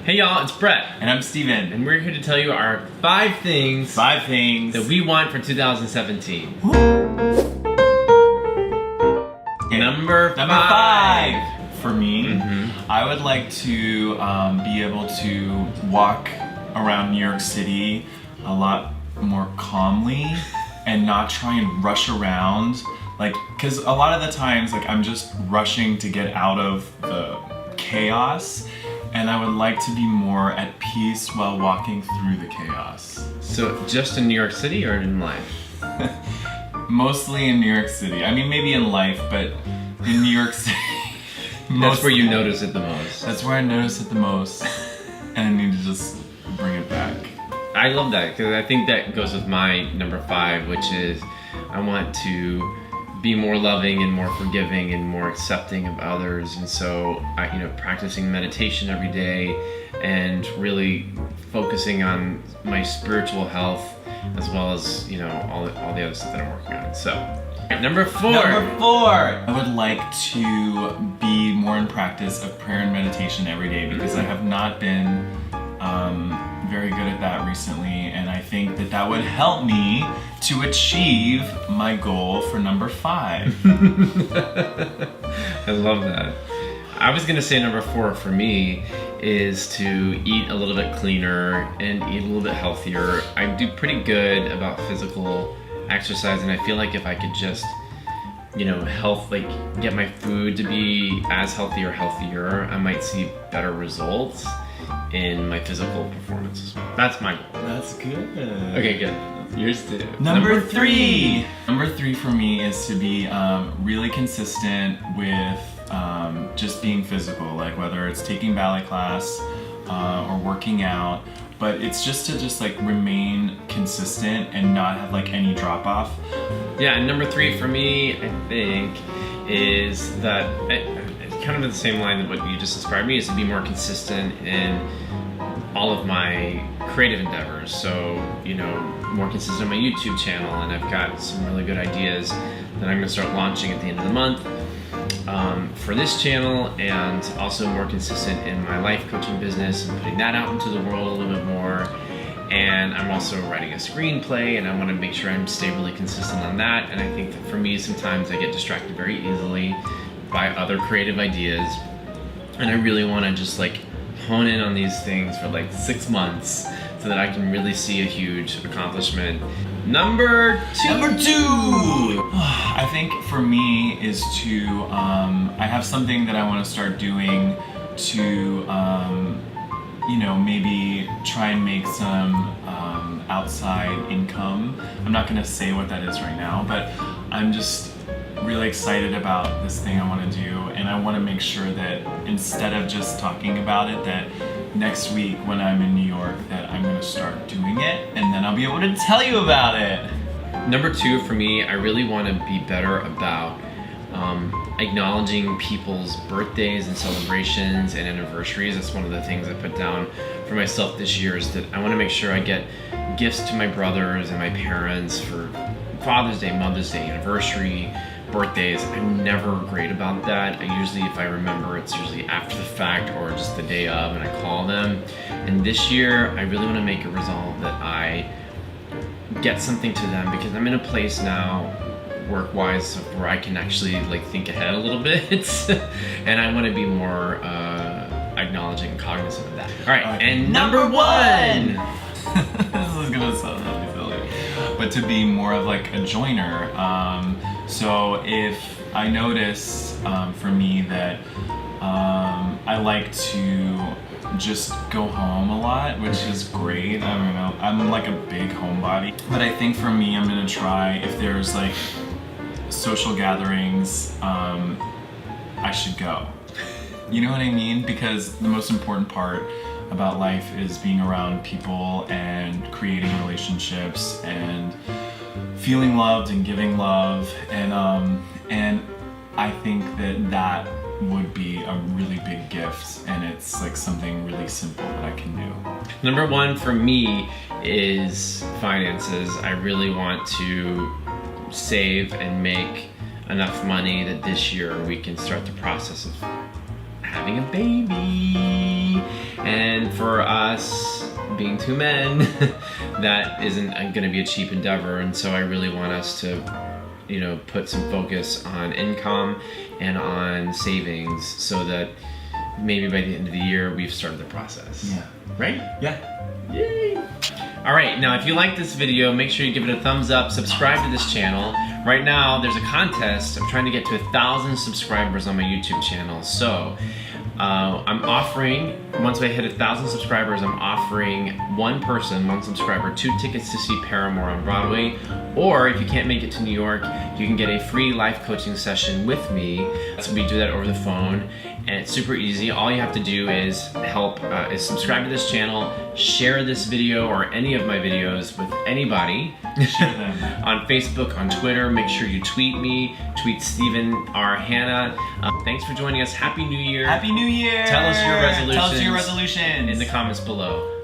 Hey y'all, it's Bret. And I'm Steven. And we're here to tell you our 5 things that we want for 2017. Okay. Number 5. For me, I would like to be able to walk around New York City a lot more calmly and not try and rush around. Like, because a lot of the times, like, I'm just rushing to get out of the chaos. And I would like to be more at peace while walking through the chaos. So just in New York City or in life? Mostly in New York City. I mean, maybe in life, but in New York City. That's where you notice it the most. That's where I notice it the most. And I need to just bring it back. I love that because I think that goes with my number 5, which is I want to be more loving and more forgiving and more accepting of others. And so practicing meditation every day and really focusing on my spiritual health as well as all the other stuff that I'm working on. So number 4. I would like to be more in practice of prayer and meditation every day because I have not been very good at that recently, and I think that would help me to achieve my goal for number 5. I love that. I was gonna say number 4 for me is to eat a little bit cleaner and eat a little bit healthier. I do pretty good about physical exercise, and I feel like if I could just get my food to be as healthy or healthier, I might see better results in my physical performance. That's my goal. That's good. Okay, good. Yours too. Number 3. Number 3 for me is to be really consistent with just being physical, like whether it's taking ballet class or working out, but it's just to remain consistent and not have any drop off. Yeah, and number 3 for me, I think, is that it's kind of in the same line that what you just inspired me, is to be more consistent in all of my creative endeavors. So, more consistent on my YouTube channel, and I've got some really good ideas that I'm gonna start launching at the end of the month for this channel, and also more consistent in my life coaching business and putting that out into the world a little bit more. And I'm also writing a screenplay, and I want to make sure I stay really consistent on that. And I think that for me, sometimes I get distracted very easily by other creative ideas, and I really want to just hone in on these things for 6 months so that I can really see a huge accomplishment. Number 2. I think for me is to I have something that I want to start doing to maybe try and make some outside income. I'm not gonna say what that is right now, but I'm just really excited about this thing I want to do, and I want to make sure that instead of just talking about it, that next week when I'm in New York, that I'm gonna start doing it, and then I'll be able to tell you about it. Number 2 for me, I really want to be better about acknowledging people's birthdays and celebrations and anniversaries. That's one of the things I put down for myself this year, is that I want to make sure I get gifts to my brothers and my parents for Father's Day, Mother's Day, anniversary, birthdays. I'm never great about that. I usually, if I remember, it's usually after the fact or just the day of, and I call them. And this year, I really want to make a resolve that I get something to them, because I'm in a place now work-wise where I can actually think ahead a little bit and I want to be more acknowledging and cognizant of that. All right, and number 1. This is gonna sound really silly, but to be more of a joiner. So if I notice for me that I like to just go home a lot, which is great. I don't know, I'm a big homebody, but I think for me, I'm gonna try, if there's social gatherings, I should go. You know what I mean? Because the most important part about life is being around people and creating relationships and feeling loved and giving love, and I think that would be a really big gift, and it's something really simple that I can do. Number 1 for me is finances. I really want to save and make enough money that this year we can start the process of having a baby. And for us, being two men, that isn't going to be a cheap endeavor. And so I really want us to, you know, put some focus on income and on savings so that maybe by the end of the year we've started the process. Yeah. Right? Yeah. Yay! Alright, now if you like this video, make sure you give it a thumbs up, subscribe to this channel. Right now, there's a contest. I'm trying to get to 1,000 subscribers on my YouTube channel. So, I'm offering, once I hit 1,000 subscribers, I'm offering one person, one subscriber, 2 tickets to see Paramore on Broadway. Or if you can't make it to New York, you can get a free life coaching session with me. So we do that over the phone, and it's super easy. All you have to do is subscribe to this channel, share this video or any of my videos with anybody. Share them. On Facebook, on Twitter. Make sure you tweet me, tweet Stephen or Hanna. Thanks for joining us. Happy New Year. Happy New Year! Tell us your resolutions. Tell us your resolutions in the comments below.